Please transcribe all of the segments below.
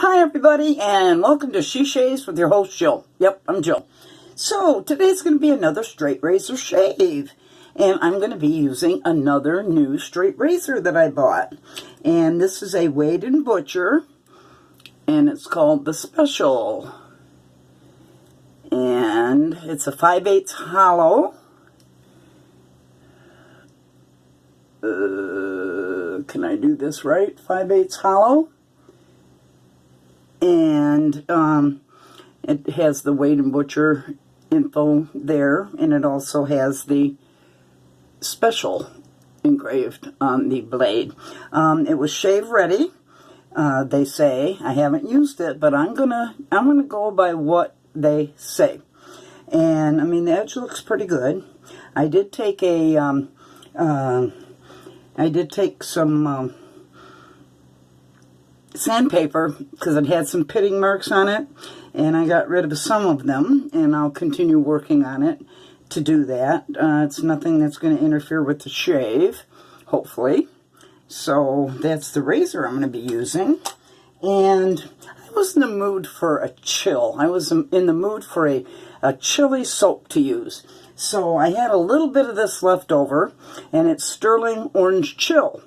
Hi everybody, and welcome to She Shaves with your host Jill. Yep, I'm Jill. So today's going to be another straight razor shave, and I'm going to be using another new straight razor that I bought. And this is a Wade & Butcher, and it's called the Special. And it's a 5/8 hollow. Can I do this right? 5/8 hollow. And it has the Wade & Butcher info there, and it also has the Special engraved on the blade. It was shave ready, they say. I haven't used it, but I'm gonna go by what they say. And I mean, the edge looks pretty good. I did take some sandpaper because it had some pitting marks on it, and I got rid of some of them, and I'll continue working on it to do that. It's nothing that's going to interfere with the shave, hopefully. So that's the razor I'm going to be using. And I was in the mood for a chill. I was in the mood for a chilly soap to use. So I had a little bit of this left over, and it's Stirling Orange Chill.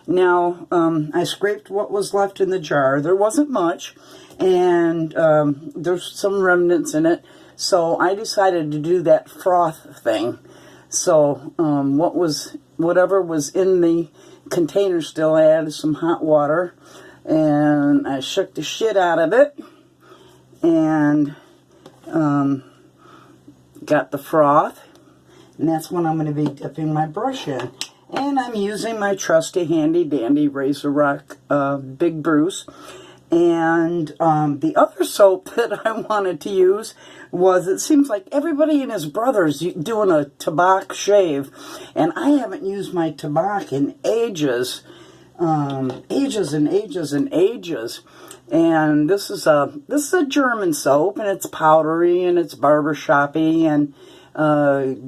Now, I scraped what was left in the jar. There wasn't much, and there's some remnants in it, so I decided to do that froth thing. So, whatever was in the container still, I added some hot water, and I shook the shit out of it, and got the froth, and that's what I'm going to be dipping my brush in. And I'm using my trusty handy dandy Razor Rock Big Bruce. And the other soap that I wanted to use was, it seems like everybody and his brother's doing a Tabac shave. And I haven't used my Tabac in ages. Ages and ages and ages. And this is a German soap, and it's powdery, and it's barbershoppy, and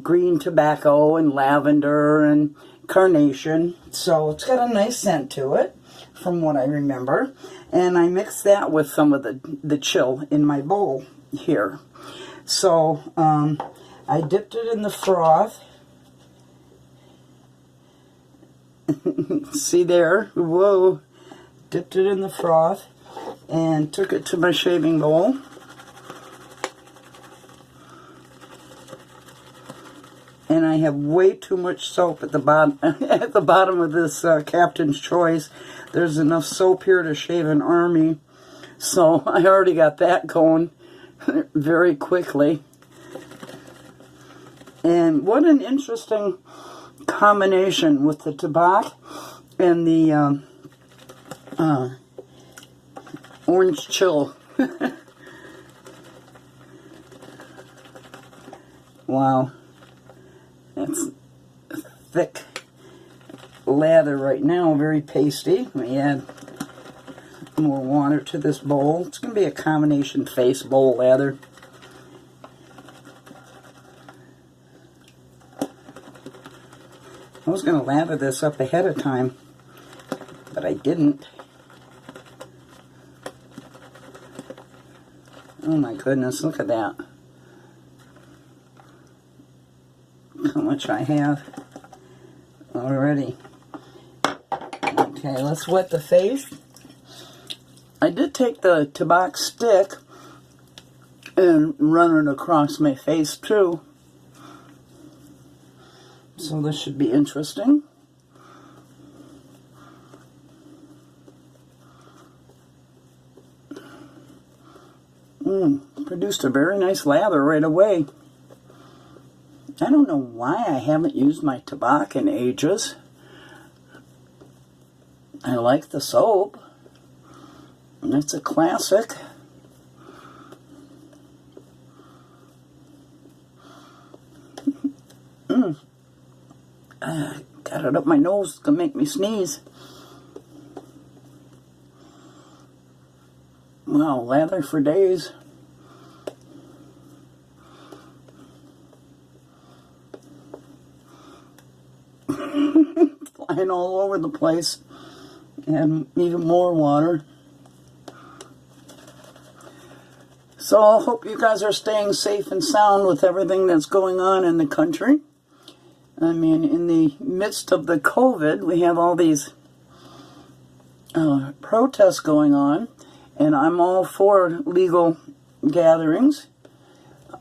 green tobacco, and lavender, and carnation. So it's got a nice scent to it, from what I remember. And I mixed that with some of the chill in my bowl here. So I dipped it in the froth. See there? Whoa. Dipped it in the froth and took it to my shaving bowl. And I have way too much soap at the bottom of this Captain's Choice. There's enough soap here to shave an army. So I already got that going very quickly. And what an interesting combination with the Tabac and the orange chill. Wow. It's thick lather right now, very pasty. Let me add more water to this bowl. It's going to be a combination face bowl lather. I was going to lather this up ahead of time, but I didn't. Oh my goodness, look at that. How much I have already. Okay, let's wet the face. I did take the Tabac stick and run it across my face too. So this should be interesting. Produced a very nice lather right away. I don't know why I haven't used my Tabac in ages. I like the soap. And it's a classic. Got it up my nose. It's going to make me sneeze. Wow, lather for days. Flying all over the place. And even more water. So I hope you guys are staying safe and sound with everything that's going on in the country. I mean, in the midst of the COVID, we have all these protests going on, and I'm all for legal gatherings.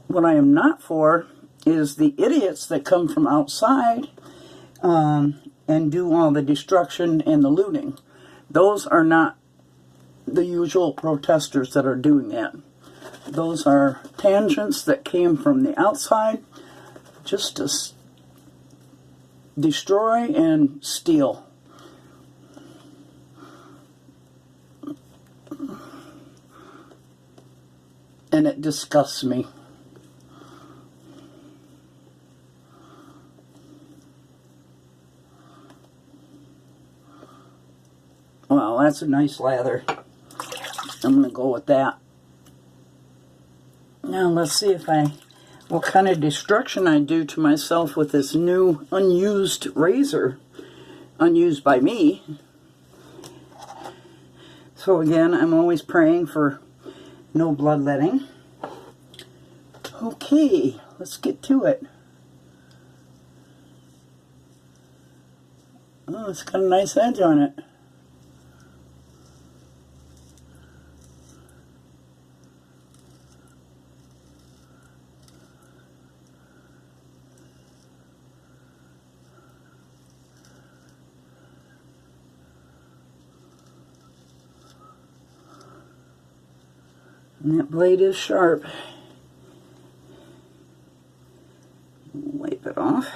What I am not for is the idiots that come from outside and do all the destruction and the looting. Those are not the usual protesters that are doing that. Those are tangents that came from the outside just to destroy and steal. And it disgusts me. Well, that's a nice lather. I'm going to go with that. Now let's see what kind of destruction I do to myself with this new unused razor. Unused by me. So again, I'm always praying for no bloodletting. Okay, let's get to it. Oh, it's got a nice edge on it. And that blade is sharp. Wipe it off.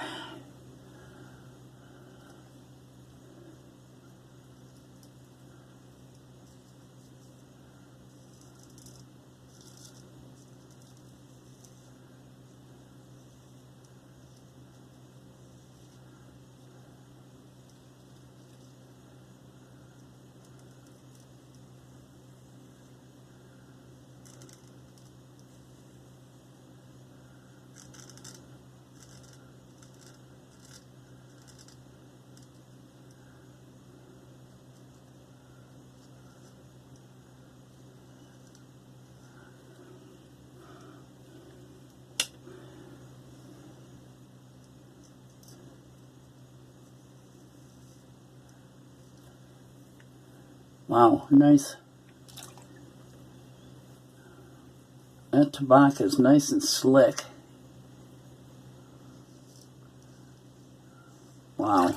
Wow, nice. That tobacco is nice and slick. Wow,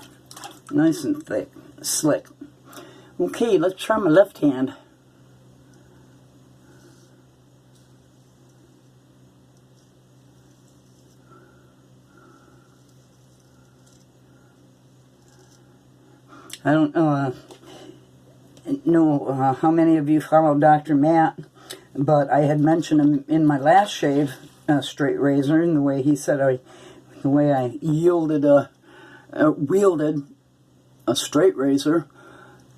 nice and thick, slick. Okay, let's try my left hand. I don't know how many of you follow Dr. Matt, but I had mentioned him in my last shave, straight razor, and the way he said the way I wielded a straight razor,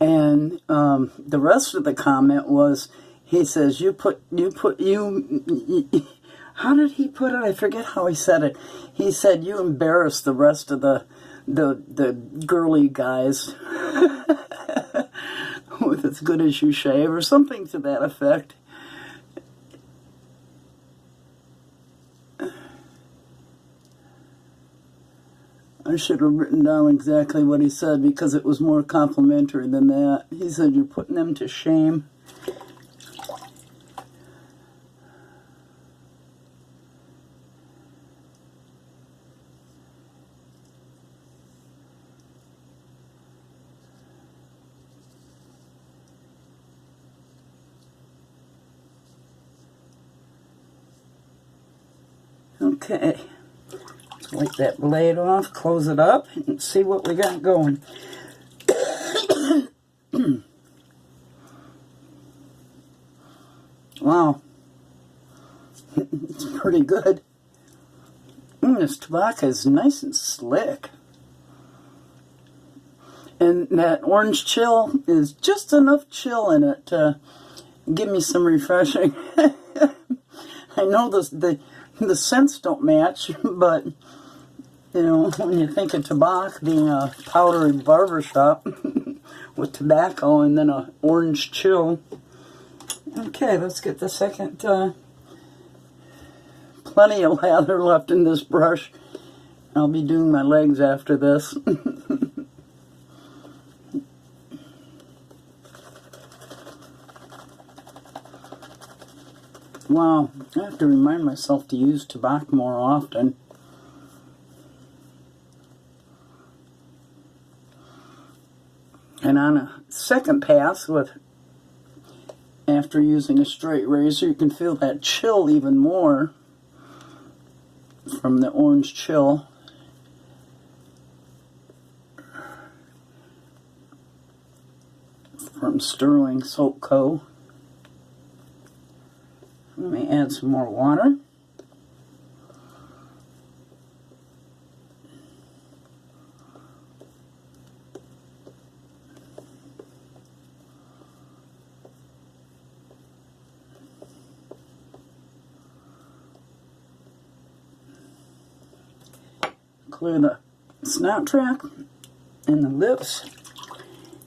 and the rest of the comment was, he says, how did he put it? I forget how he said it. He said, you embarrass the rest of the girly guys with as good as you shave, or something to that effect. I should have written down exactly what he said, because it was more complimentary than that. He said, you're putting them to shame. Okay, let's wipe that blade off, close it up, and see what we got going. Wow, it's pretty good. This tobacco is nice and slick. And that orange chill is just enough chill in it to give me some refreshing. I know the scents don't match, but, you know, when you think of tobacco being a powdery barbershop with tobacco and then an orange chill. Okay, let's get the second plenty of lather left in this brush. I'll be doing my legs after this. Wow, I have to remind myself to use Tabac more often. And on a second pass, after using a straight razor, you can feel that chill even more from the orange chill. From Stirling Soap Co. Let me add some more water. Clear the snout track and the lips.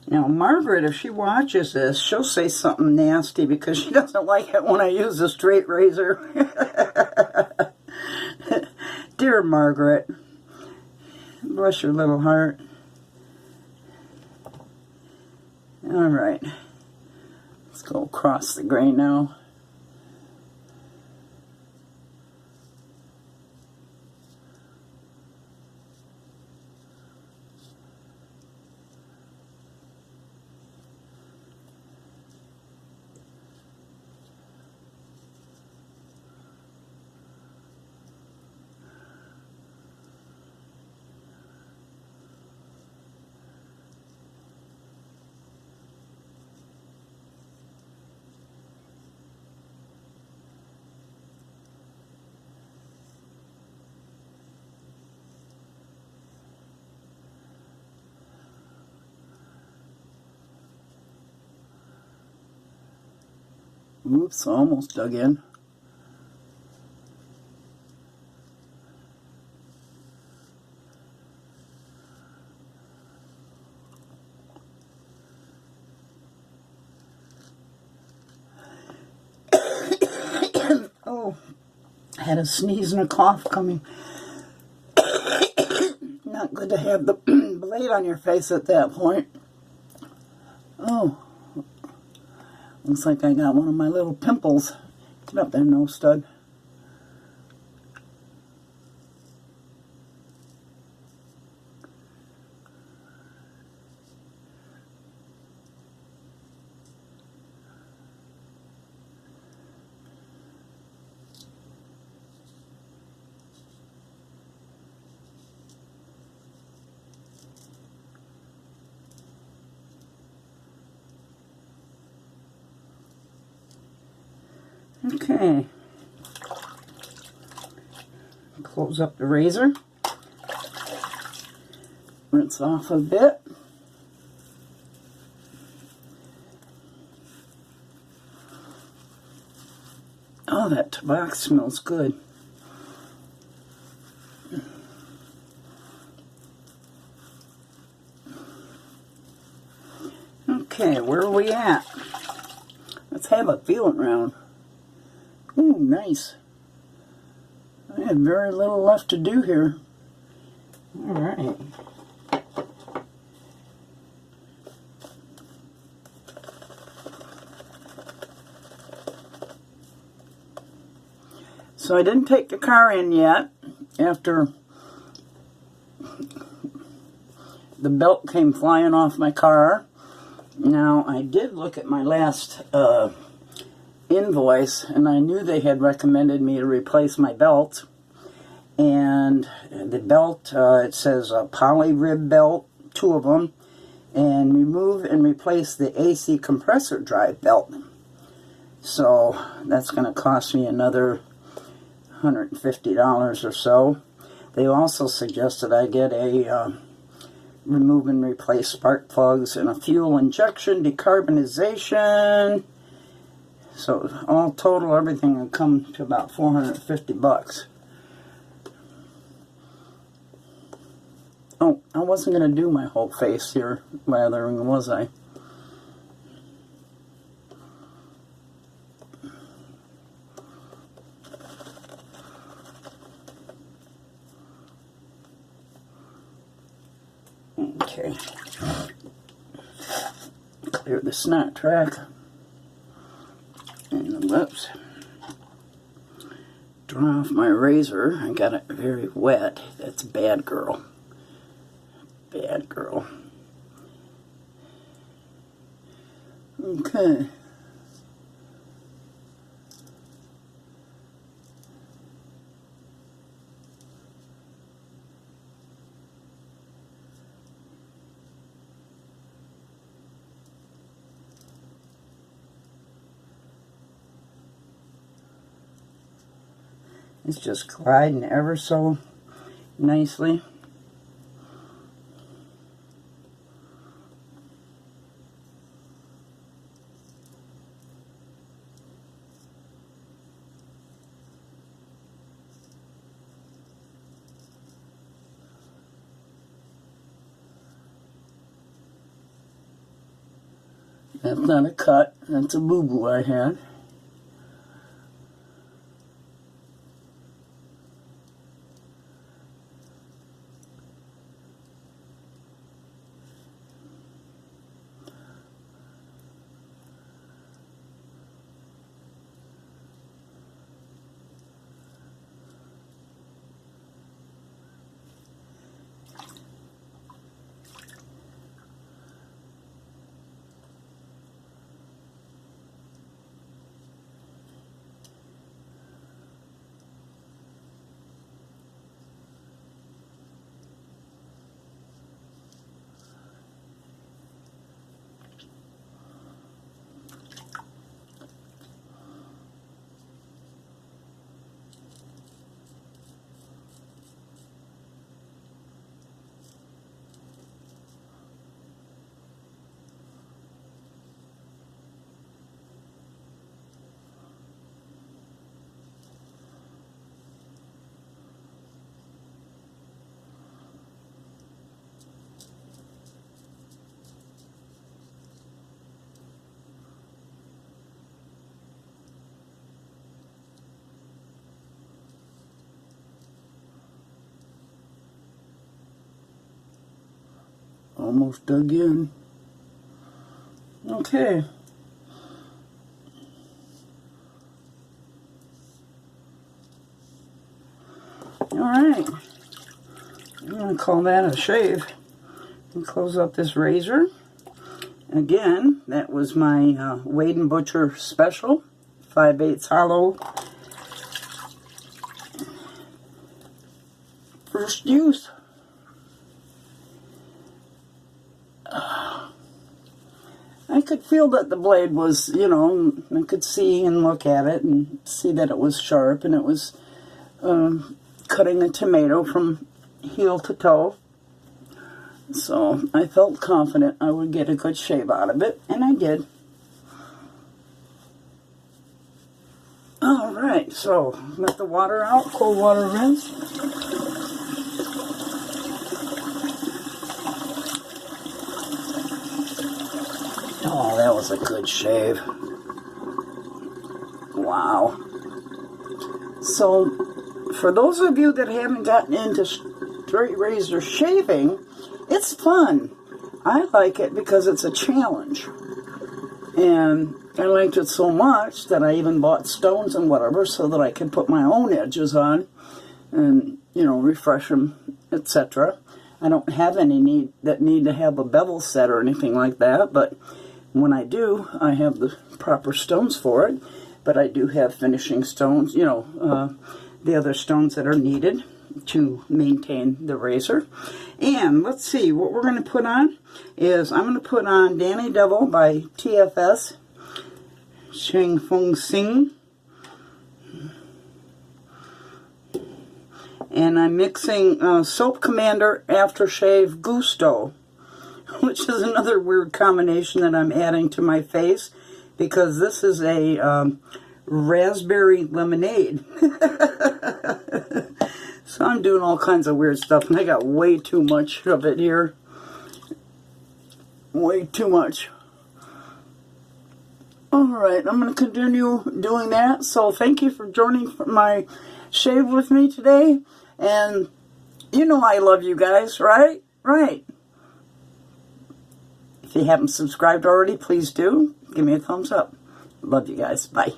Now, Margaret, if she watches this, she'll say something nasty because she doesn't like it when I use a straight razor. Dear Margaret, bless your little heart. All right, let's go across the grain now. Oops, almost dug in. Oh, I had a sneeze and a cough coming. Not good to have the blade on your face at that point. Oh. Looks like I got one of my little pimples. Get up there, nose stud. Okay, close up the razor, rinse off a bit. Oh, that Tabac smells good. Okay, where are we at? Let's have a feeling round. Ooh, nice. I have very little left to do here. Alright. So I didn't take the car in yet after the belt came flying off my car. Now, I did look at my last invoice, and I knew they had recommended me to replace my belt. And the belt, it says a poly rib belt, 2 of them, and remove and replace the AC compressor drive belt. So that's going to cost me another $150 or so. They also suggested I get a remove and replace spark plugs and a fuel injection decarbonization. So all total, everything will come to about 450 bucks. Oh, I wasn't going to do my whole face here lathering, was I? Okay. Clear the snot track. And whoops. Draw off my razor. I got it very wet. That's bad, girl. Bad girl. Okay. It's just gliding ever so nicely. That's not a cut, that's a boo-boo I had. Almost dug in. Okay. Alright. I'm going to call that a shave. And close up this razor. Again, that was my Wade & Butcher special. 5/8 hollow. First use. I could feel that the blade was, you know, I could see and look at it and see that it was sharp, and it was cutting a tomato from heel to toe. So I felt confident I would get a good shave out of it, and I did. Alright, so let the water out, cold water rinse. Oh, that was a good shave. Wow. So, for those of you that haven't gotten into straight razor shaving, it's fun. I like it because it's a challenge. And I liked it so much that I even bought stones and whatever so that I could put my own edges on and, you know, refresh them, etc. I don't have any that need to have a bevel set or anything like that, but when I do, I have the proper stones for it. But I do have finishing stones, you know, the other stones that are needed to maintain the razor. And let's see, what we're going to put on is, I'm going to put on Dan Devil by TFS Sing. And I'm mixing Soap Commander Aftershave Gusto, which is another weird combination that I'm adding to my face, because this is a raspberry lemonade. So I'm doing all kinds of weird stuff, and I got way too much of it here. Way too much. Alright, I'm going to continue doing that. So thank you for joining my shave with me today. And you know I love you guys, right? Right. If you haven't subscribed already, please do. Give me a thumbs up. Love you guys. Bye.